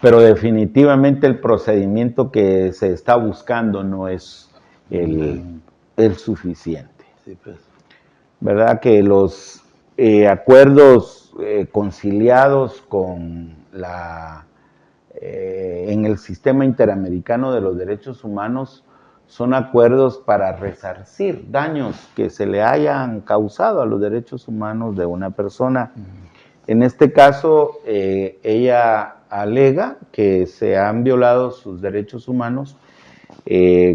Pero definitivamente el procedimiento que se está buscando no es el suficiente. Sí, pues. ¿Verdad? Que los acuerdos conciliados con en el sistema interamericano de los derechos humanos son acuerdos para resarcir daños que se le hayan causado a los derechos humanos de una persona. En este caso, ella alega que se han violado sus derechos humanos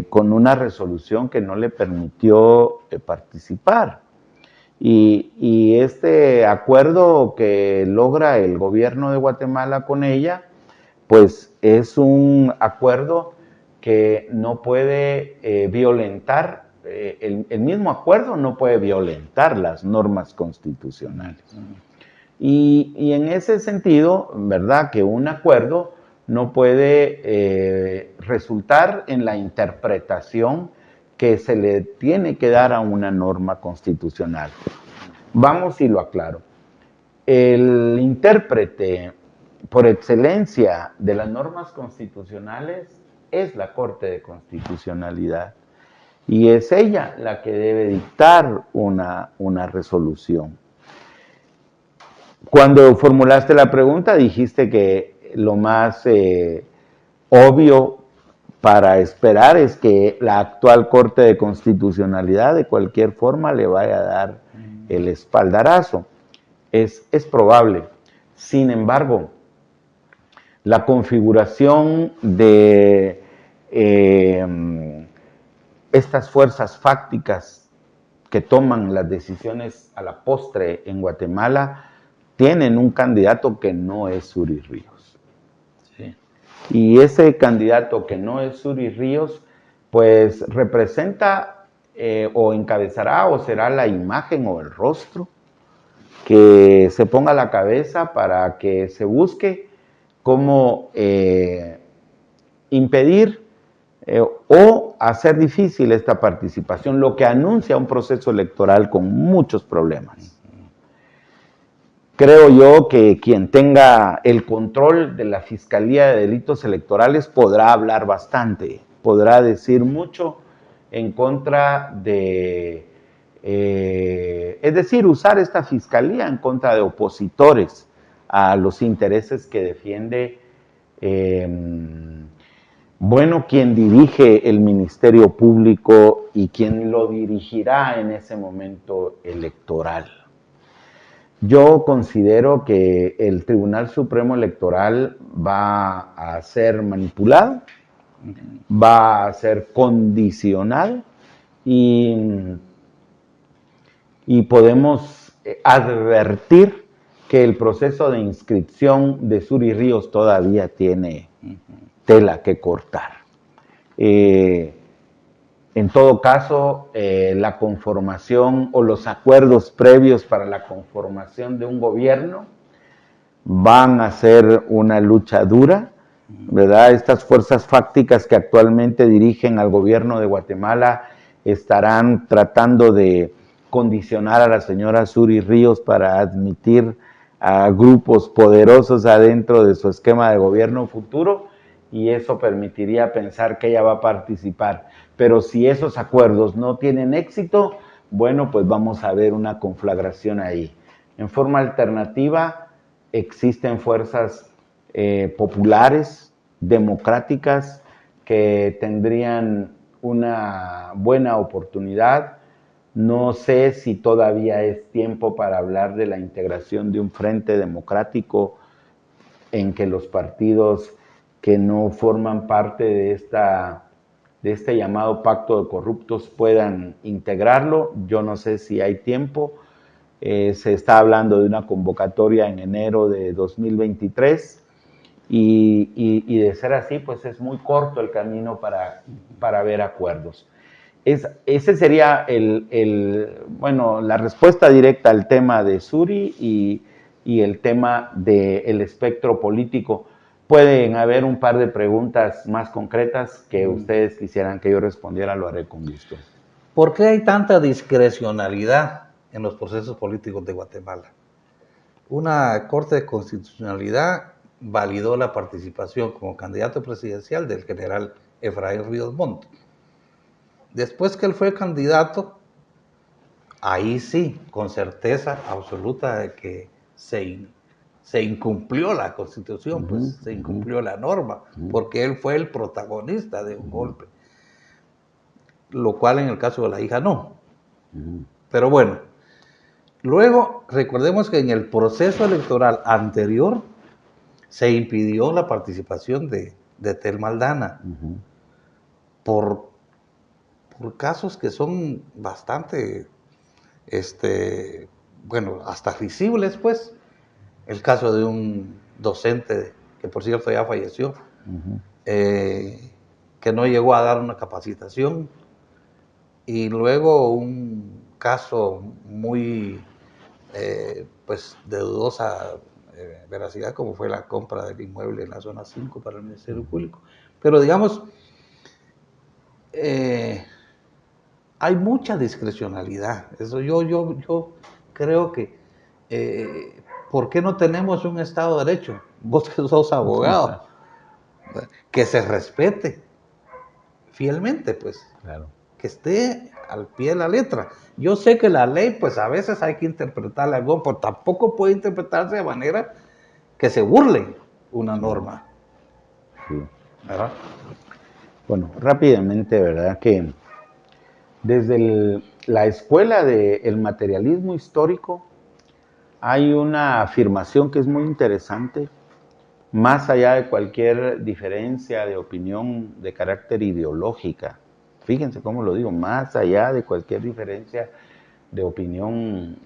con una resolución que no le permitió participar. Y este acuerdo que logra el gobierno de Guatemala con ella, pues es un acuerdo que no puede violentar, el mismo acuerdo no puede violentar las normas constitucionales. Y en ese sentido, ¿verdad? Que un acuerdo no puede resultar en la interpretación que se le tiene que dar a una norma constitucional. Vamos y lo aclaro. El intérprete por excelencia de las normas constitucionales es la Corte de Constitucionalidad y es ella la que debe dictar una resolución. Cuando formulaste la pregunta dijiste que lo más obvio para esperar es que la actual Corte de Constitucionalidad de cualquier forma le vaya a dar el espaldarazo. Es probable. Sin embargo, la configuración de estas fuerzas fácticas que toman las decisiones a la postre en Guatemala tienen un candidato que no es Suri Ríos. Sí. Y ese candidato que no es Suri Ríos, pues representa o encabezará o será la imagen o el rostro que se ponga a la cabeza para que se busque cómo impedir o hacer difícil esta participación, lo que anuncia un proceso electoral con muchos problemas. Creo yo que quien tenga el control de la Fiscalía de Delitos Electorales podrá hablar bastante, podrá decir mucho en contra de, es decir, usar esta Fiscalía en contra de opositores a los intereses que defiende, bueno, quien dirige el Ministerio Público y quien lo dirigirá en ese momento electoral. Yo considero que el Tribunal Supremo Electoral va a ser manipulado, va a ser condicionado y podemos advertir que el proceso de inscripción de Suri Ríos todavía tiene tela que cortar. En todo caso, la conformación o los acuerdos previos para la conformación de un gobierno van a ser una lucha dura, ¿verdad? Estas fuerzas fácticas que actualmente dirigen al gobierno de Guatemala estarán tratando de condicionar a la señora Suri Ríos para admitir a grupos poderosos adentro de su esquema de gobierno futuro, y eso permitiría pensar que ella va a participar. Pero si esos acuerdos no tienen éxito, bueno, pues vamos a ver una conflagración ahí. En forma alternativa, existen fuerzas populares, democráticas, que tendrían una buena oportunidad. No sé si todavía es tiempo para hablar de la integración de un frente democrático en que los partidos que no forman parte de este llamado pacto de corruptos puedan integrarlo. Yo no sé si hay tiempo. Se está hablando de una convocatoria en enero de 2023 y de ser así, pues es muy corto el camino para ver acuerdos. Ese sería la respuesta directa al tema de Suri y el tema del espectro político. Pueden haber un par de preguntas más concretas que ustedes quisieran que yo respondiera, lo haré con gusto. ¿Por qué hay tanta discrecionalidad en los procesos políticos de Guatemala? Una Corte de Constitucionalidad validó la participación como candidato presidencial del general Efraín Ríos Montt. Después que él fue candidato, ahí sí, con certeza absoluta de que se incumplió la Constitución, pues se incumplió la norma, porque él fue el protagonista de un golpe, lo cual en el caso de la hija no. Pero bueno, luego recordemos que en el proceso electoral anterior se impidió la participación de Telma Aldana por casos que son bastante, hasta risibles, pues. El caso de un docente, que por cierto ya falleció, que no llegó a dar una capacitación, y luego un caso muy, de dudosa veracidad, como fue la compra del inmueble en la zona 5 para el Ministerio Público. Pero digamos, hay mucha discrecionalidad. Eso yo creo que, ¿por qué no tenemos un Estado de Derecho? Vos que sos abogado, que se respete fielmente, pues, claro, que esté al pie de la letra. Yo sé que la ley, pues a veces hay que interpretarla algo, pero tampoco puede interpretarse de manera que se burle una norma. Sí. ¿Verdad? Bueno, rápidamente, ¿verdad? Que desde la escuela del materialismo histórico hay una afirmación que es muy interesante, más allá de cualquier diferencia de opinión de carácter ideológica. Fíjense cómo lo digo, más allá de cualquier diferencia de opinión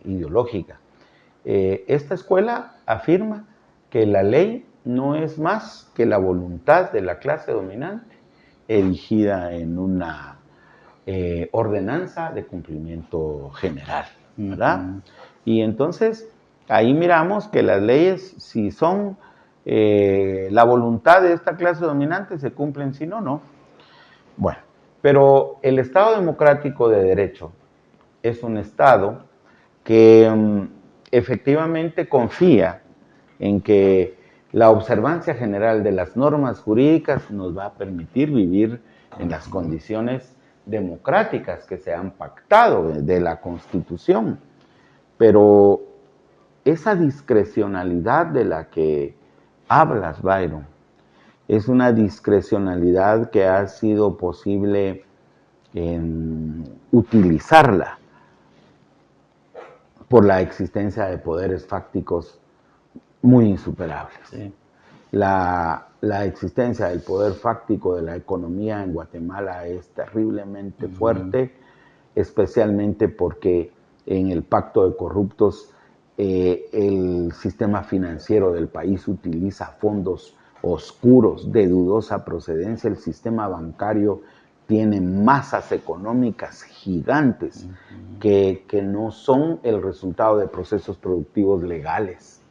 ideológica. Esta escuela afirma que la ley no es más que la voluntad de la clase dominante erigida en una ordenanza de cumplimiento general, ¿verdad? Y entonces ahí miramos que las leyes, si son la voluntad de esta clase dominante, se cumplen, si no, no. Bueno, pero el Estado democrático de derecho es un Estado que efectivamente confía en que la observancia general de las normas jurídicas nos va a permitir vivir en las condiciones democráticas que se han pactado de la Constitución. Pero esa discrecionalidad de la que hablas, Byron, es una discrecionalidad que ha sido posible utilizarla por la existencia de poderes fácticos muy insuperables. Sí. La existencia del poder fáctico de la economía en Guatemala es terriblemente fuerte, especialmente porque en el pacto de corruptos el sistema financiero del país utiliza fondos oscuros de dudosa procedencia. El sistema bancario tiene masas económicas gigantes que no son el resultado de procesos productivos legales.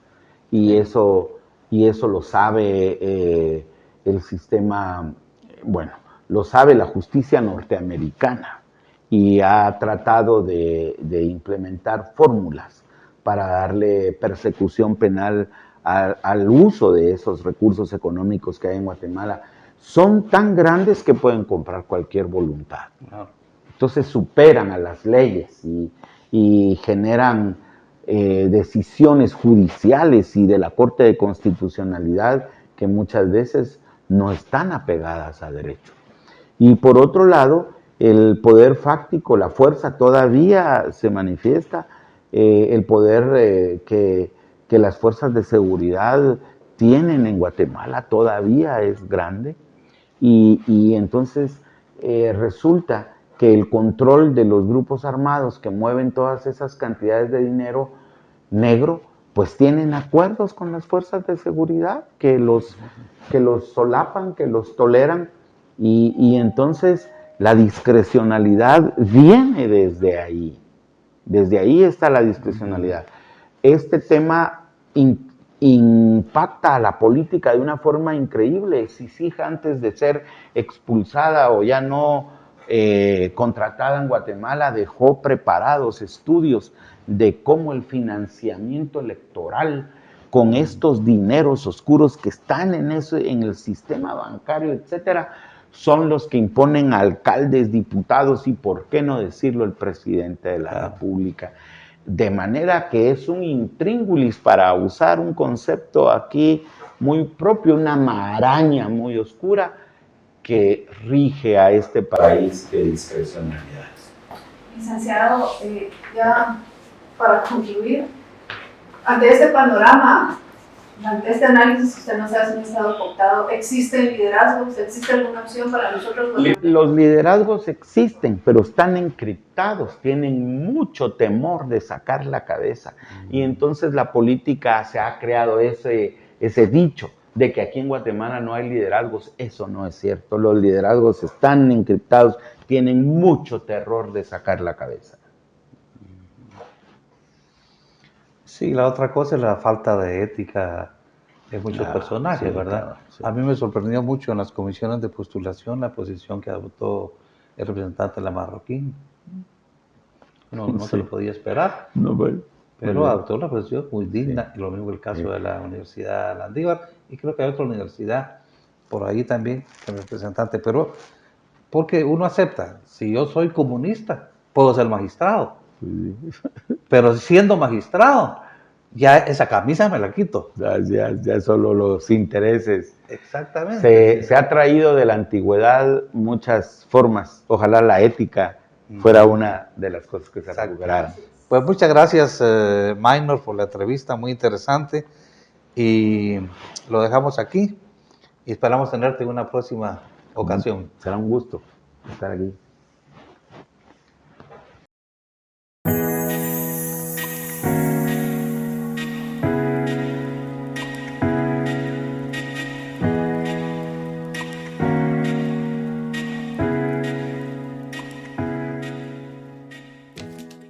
Y eso lo sabe el sistema, lo sabe la justicia norteamericana y ha tratado de implementar fórmulas para darle persecución penal al uso de esos recursos económicos que hay en Guatemala. Son tan grandes que pueden comprar cualquier voluntad. entonces superan a las leyes y generan decisiones judiciales y de la Corte de Constitucionalidad que muchas veces no están apegadas a derecho. Y por otro lado, el poder fáctico, la fuerza todavía se manifiesta, el poder que las fuerzas de seguridad tienen en Guatemala todavía es grande y entonces resulta que el control de los grupos armados que mueven todas esas cantidades de dinero negro, pues tienen acuerdos con las fuerzas de seguridad que los solapan, que los toleran y entonces la discrecionalidad viene desde ahí. Desde ahí está la discrecionalidad. Este tema impacta a la política de una forma increíble. Sisig, antes de ser expulsada o ya no contratada en Guatemala, dejó preparados estudios de cómo el financiamiento electoral con estos dineros oscuros que están en el sistema bancario, etcétera, son los que imponen a alcaldes, diputados y, por qué no decirlo, el presidente de la República. De manera que es un intríngulis, para usar un concepto aquí muy propio, una maraña muy oscura que rige a este país de discrecionalidades. Licenciado, ya para concluir, ante este panorama, ante este análisis que usted nos hace un estado cooptado, ¿existe liderazgo? ¿Existe alguna opción para nosotros? Los liderazgos existen, pero están encriptados, tienen mucho temor de sacar la cabeza. Y entonces la política se ha creado ese dicho de que aquí en Guatemala no hay liderazgos. Eso no es cierto. Los liderazgos están encriptados, tienen mucho terror de sacar la cabeza. Sí, la otra cosa es la falta de ética de muchos personajes, sí, ¿verdad? Claro, sí. A mí me sorprendió mucho en las comisiones de postulación la posición que adoptó el representante de la Marroquín. No se lo podía esperar, pero adoptó una posición muy digna, y lo mismo el caso de la Universidad Landívar, y creo que hay otra universidad por ahí también, el representante, pero porque uno acepta, si yo soy comunista, puedo ser magistrado, pero siendo magistrado, ya esa camisa me la quito. Ya solo los intereses. Exactamente. Se ha traído de la antigüedad muchas formas. Ojalá la ética fuera una de las cosas que se recuperaran. Pues muchas gracias, Minor, por la entrevista, muy interesante. Y lo dejamos aquí y esperamos tenerte en una próxima ocasión. Será un gusto estar aquí.